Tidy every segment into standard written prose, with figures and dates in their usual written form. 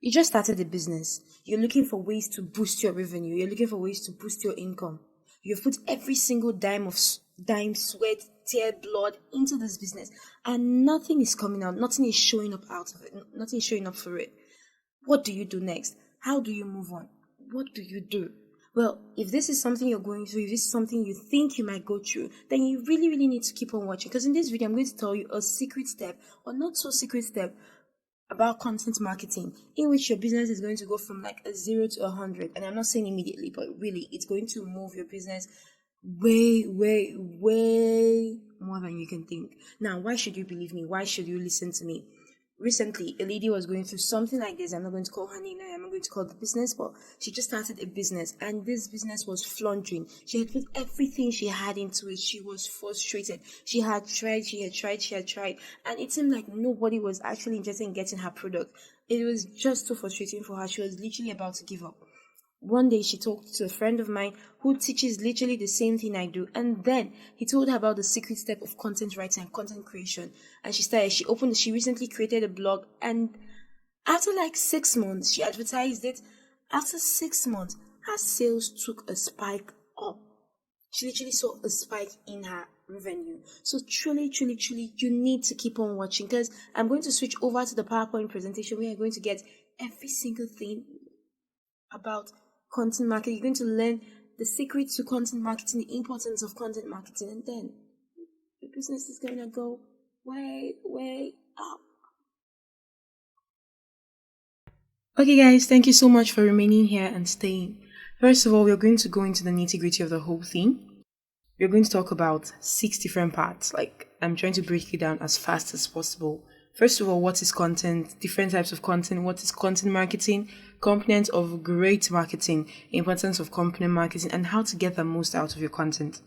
You just started a business. You're looking for ways to boost your revenue. You're looking for ways to boost your income. You've put every single dime, sweat, tear, blood into this business, and nothing is coming out. Nothing is showing up out of it. Nothing is showing up for it. What do you do next? How do you move on? What do you do? Well, if this is something you're going through, if this is something you think you might go through, then you really, really need to keep on watching. Because in this video, I'm going to tell you a secret step, or not so secret step, about content marketing, in which your business is going to go from like a 0 to 100. And I'm not saying immediately, but really, it's going to move your business way, way, way more than you can think. Now, why should you believe me? Why should you listen to me? Recently, a lady was going through something like this. I'm not going to call her name now. I'm not going to call the business, but she just started a business, and this business was floundering. She had put everything she had into it. She was frustrated. She had tried, and it seemed like nobody was actually interested in getting her product. It was just too frustrating for her. She was literally about to give up. One day she talked to a friend of mine who teaches literally the same thing I do, and then he told her about the secret step of content writing and content creation. And she recently created a blog, and after like 6 months she advertised it. After 6 months her sales took a spike up. She literally saw a spike in her revenue. So truly, you need to keep on watching, because I'm going to switch over to the PowerPoint presentation where you're going to get every single thing about content marketing. You're going to learn the secrets to content marketing, the importance of content marketing, and then your business is going to go way, way up. Okay, guys, thank you so much for remaining here and staying. First of all, we're going to go into the nitty-gritty of the whole thing. We're going to talk about 6 different parts. Like, I'm trying to break it down as fast as possible. First of all, what is content? Different types of content. What is content marketing? Components of great marketing. Importance of content marketing, and how to get the most out of your content.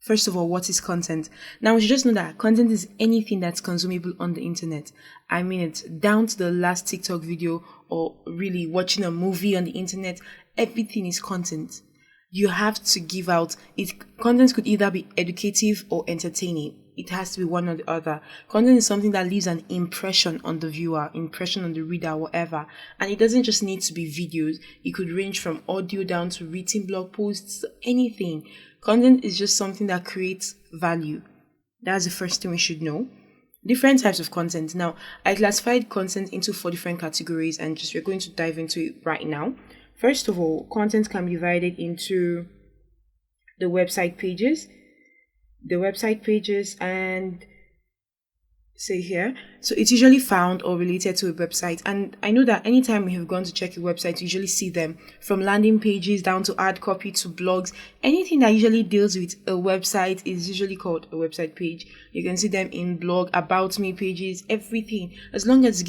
First of all, what is content? Now, we should just know that content is anything that's consumable on the internet. I mean it, down to the last TikTok video, or really watching a movie on the internet. Everything is content. You have to give out it. Content could either be educative or entertaining. It has to be one or the other. Content is something that leaves an impression on the viewer, impression on the reader, whatever. And it doesn't just need to be videos. It could range from audio down to written blog posts, anything. Content is just something that creates value. That's the first thing we should know. Different types of content. Now, I classified content into 4 different categories, and we're going to dive into it right now. First of all, content can be divided into the website pages, and say here. So it's usually found or related to a website. And I know that anytime we have gone to check a website, you usually see them from landing pages down to ad copy to blogs. Anything that usually deals with a website is usually called a website page. You can see them in blog, about me pages, everything. As long as it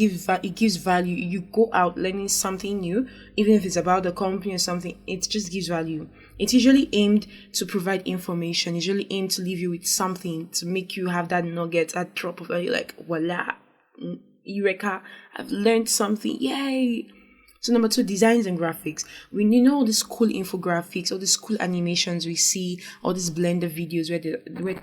gives value, you go out learning something new, even if it's about the company or something, it just gives value. It's usually aimed to provide information, usually aimed to leave you with something, to make you have that nugget, that drop of value, like, voila, eureka, I've learned something, yay. So number 2, designs and graphics. We know all these cool infographics, all these cool animations we see, all these blender videos when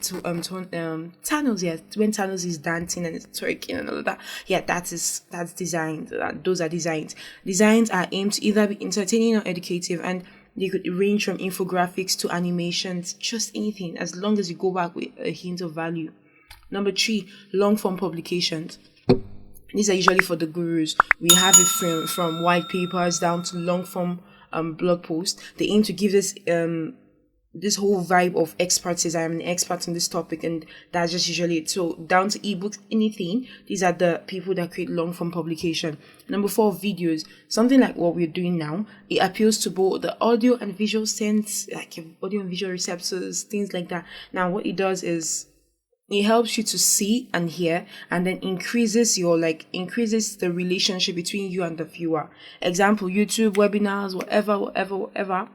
Thanos is dancing and it's twerking and all of that. Yeah, that's design. Those are designs. Designs are aimed to either be entertaining or educative, and they could range from infographics to animations, just anything, as long as you go back with a hint of value. Number 3, long form publications. These are usually for the gurus. We have it from white papers down to long form blog posts. They aim to give this whole vibe of expertise. I'm an expert on this topic, and that's just usually it. So down to ebooks, anything. These are the people that create long form publication. Number 4, videos. Something like what we're doing now. It appeals to both the audio and visual sense, like audio and visual receptors, things like that. Now, what it does is it helps you to see and hear, and then increases the relationship between you and the viewer. Example, YouTube, webinars, whatever.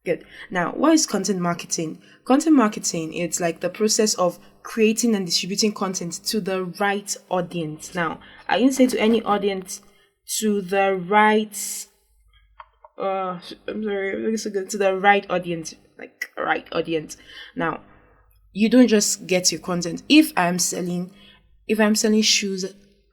Good. Now, what is content marketing? Content marketing, it's like the process of creating and distributing content to the right audience. Now, I didn't say to any audience, to the right to the right audience, like right audience. Now, you don't just get your content. If I'm selling shoes,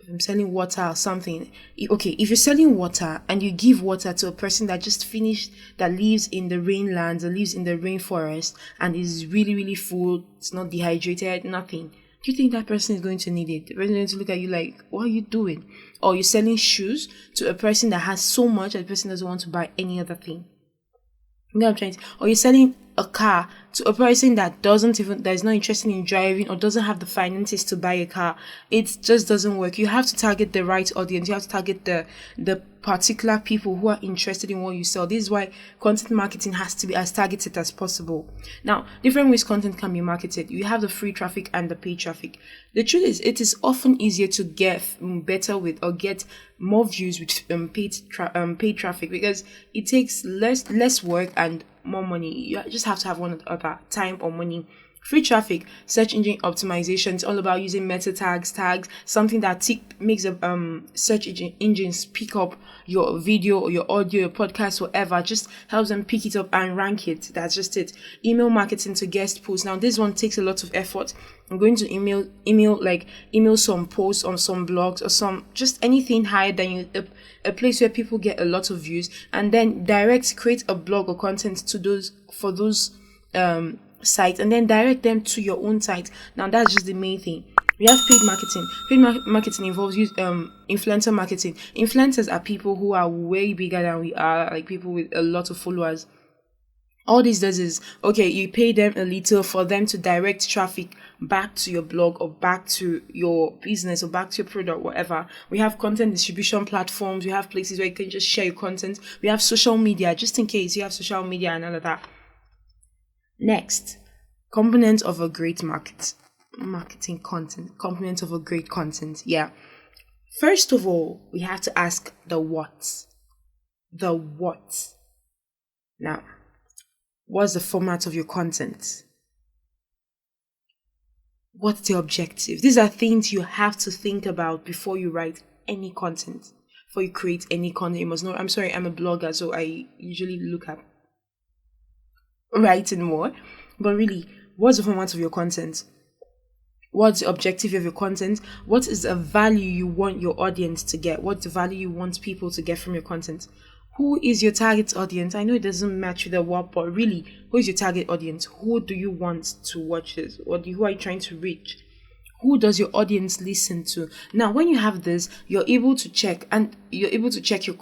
I'm selling water or something. Okay, if you're selling water and you give water to a person that just finished, that lives in the rainlands, that lives in the rainforest, and is really, really full, it's not dehydrated, nothing. Do you think that person is going to need it? The person is going to look at you like, what are you doing? Or you're selling shoes to a person that has so much that the person doesn't want to buy any other thing. You know what I'm trying to, or you're selling a car to a person that is not interested in driving or doesn't have the finances to buy a car. It just doesn't work. You have to target the right audience. You have to target the particular people who are interested in what you sell. This is why content marketing has to be as targeted as possible. Now, different ways content can be marketed. You have the free traffic and the paid traffic. The truth is, it is often easier to get better with or get more views with paid traffic, because it takes less work and more money. You just have to have one or the other, time or money. Free traffic, search engine optimization, it's all about using meta tags, something that makes search engines pick up your video or your audio, your podcast, whatever. Just helps them pick it up and rank it. That's just it. Email marketing to guest posts. Now this one takes a lot of effort. I'm going to email some posts on some blogs or some, just anything higher than you, a place where people get a lot of views, and then create a blog or content to those sites, and then direct them to your own site. Now that's just the main thing. We have paid marketing. Marketing involves influencer marketing. Influencers are people who are way bigger than we are, like people with a lot of followers. All this does is, okay, you pay them a little for them to direct traffic back to your blog or back to your business or back to your product, whatever. We have content distribution platforms. We have places where you can just share your content. We have social media, just in case you have social media and all of that. Next, component of a great marketing content. Component of a great content. Yeah. First of all, we have to ask the what. The what. Now, what's the format of your content? What's the objective? These are things you have to think about before you write any content. Before you create any content, you must know. I'm sorry, I'm a blogger, so I usually look at writing more. But really, what's the format of your content? What's the objective of your content? What is the value you want your audience to get? What's the value you want people to get from your content? Who is your target audience? I know it doesn't match with the word, but really, who is your target audience? Who do you want to watch this? Who are you trying to reach? Who does your audience listen to? Now, when you have this, you're able to check, and you're able to check your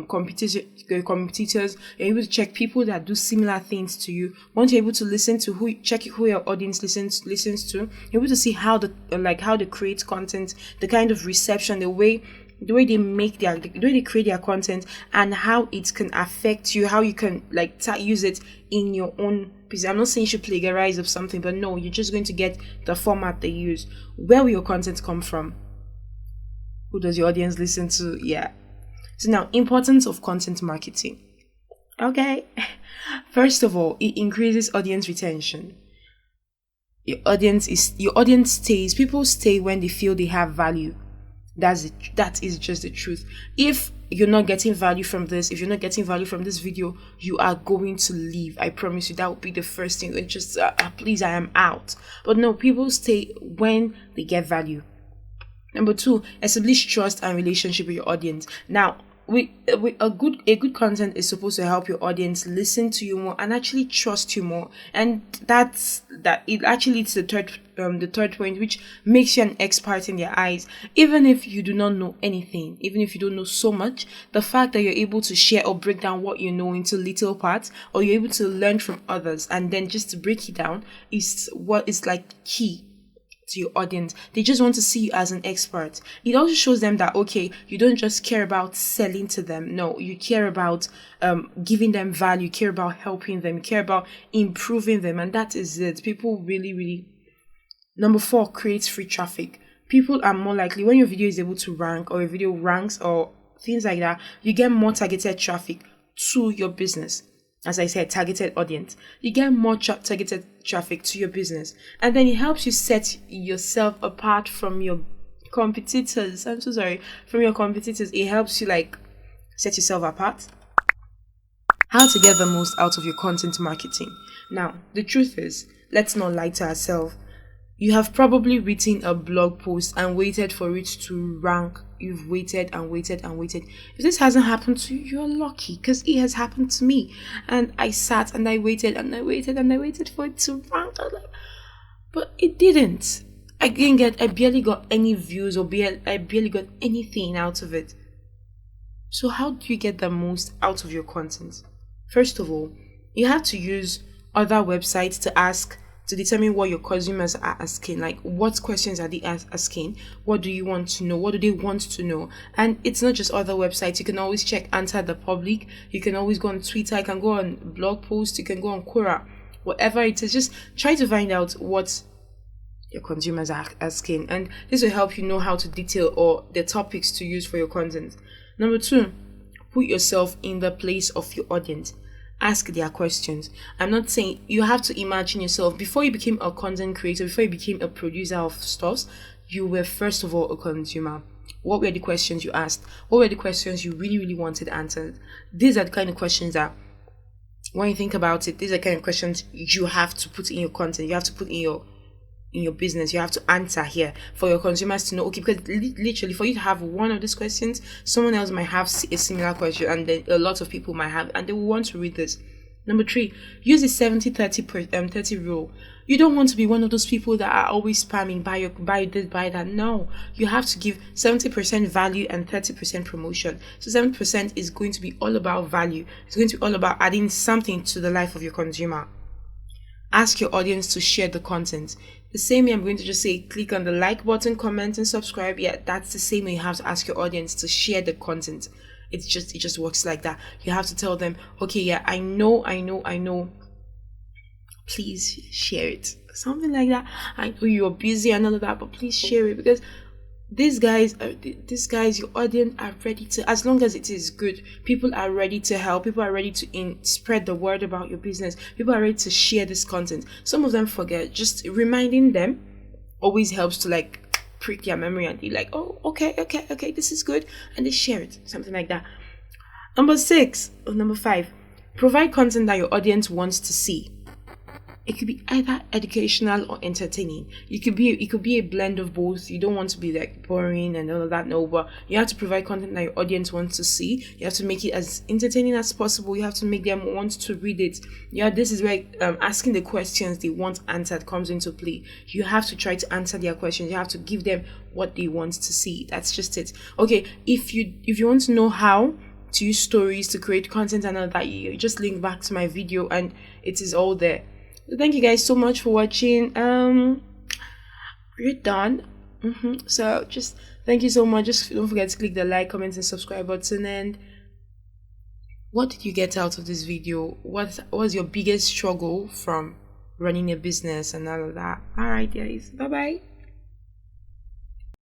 competitors. You're able to check people that do similar things to you. Once you're able to check who your audience listens to, you're able to see how they create content, the kind of reception, the way they create their content, and how it can affect you, how you can use it in your own business. I'm not saying you should plagiarize of something, but no, you're just going to get the format they use. Where will your content come from? Who does your audience listen to? Yeah. So now, importance of content marketing. Okay. First of all, it increases audience retention. Your audience stays. People stay when they feel they have value. That is just the truth. If you're not getting value from this, if you're not getting value from this video, you are going to leave. I promise you, that would be the first thing. And just please, I am out. But no, people stay when they get value. Number 2, establish trust and relationship with your audience. Now, a good content is supposed to help your audience listen to you more and actually trust you more, and it actually leads to the third point, which makes you an expert in their eyes. Even if you do not know anything, even if you don't know so much, the fact that you're able to share or break down what you know into little parts, or you're able to learn from others and then just to break it down, is what is key to your audience. They just want to see you as an expert. It also shows them that, okay, you don't just care about selling to them. No, you care about giving them value, you care about helping them, you care about improving them, and that is it. People really, really. Number 4, creates free traffic. People are more likely, when your video is able to rank, or your video ranks, or things like that, you get more targeted traffic to your business. As I said, targeted audience. You get more targeted traffic to your business. And then it helps you set yourself apart from your competitors. I'm so sorry. From your competitors. It helps you set yourself apart. How to get the most out of your content marketing. Now, the truth is, let's not lie to ourselves. You have probably written a blog post and waited for it to rank. You've waited and waited and waited. If this hasn't happened to you, you're lucky, because it has happened to me. And I sat and I waited and I waited and I waited for it to rank. But it didn't. I barely got any views, or I barely got anything out of it. So how do you get the most out of your content? First of all, you have to use other websites to determine what your consumers are asking. Like, what questions are they asking? What do you want to know? What do they want to know? And it's not just other websites. You can always check Answer the Public. You can always go on Twitter. You can go on blog posts. You can go on Quora. Whatever it is, just try to find out what your consumers are asking, and this will help you know how to detail or the topics to use for your content. Number 2, put yourself in the place of your audience. Ask their questions. I'm not saying you have to imagine yourself. Before you became a content creator, before you became a producer of stuffs, you were first of all a consumer. What were the questions you asked? What were the questions you really, really wanted answered? These are the kind of questions that, when you think about it, these are the kind of questions you have to put in your content. You have to put in your business. You have to answer here for your consumers to know. Okay, because literally, for you to have one of these questions, someone else might have a similar question, and then a lot of people might have, and they will want to read this. Number 3, use the 70-30 rule. You don't want to be one of those people that are always spamming, buy this, buy that. No, you have to give 70% value and 30% promotion. So 70% is going to be all about value. It's going to be all about adding something to the life of your consumer. Ask your audience to share the content. The same way I'm going to just say, click on the like button, comment, and subscribe. Yeah, that's the same way you have to ask your audience to share the content. It just works like that. You have to tell them, okay, yeah, I know. Please share it. Something like that. I know you're busy and all of that, but please share it, because these guys, your audience are ready to, as long as it is good, people are ready to help. People are ready to spread the word about your business. People are ready to share this content. Some of them forget. Just reminding them always helps to like prick their memory, and be like, oh, okay, this is good, and they share it. Something like that. Number 5, provide content that your audience wants to see. It could be either educational or entertaining. It could be a blend of both. You don't want to be like boring and all of that. No, but you have to provide content that your audience wants to see. You have to make it as entertaining as possible. You have to make them want to read it. Yeah, this is where asking the questions they want answered comes into play. You have to try to answer their questions. You have to give them what they want to see. That's just it. Okay, if you want to know how to use stories to create content and all that, you just link back to my video and it is all there. So thank you guys so much for watching. We're done. So just thank you so much. Just don't forget to click the like, comment, and subscribe button. And what did you get out of this video? What was your biggest struggle from running a business and all of that? All right, guys. Bye bye.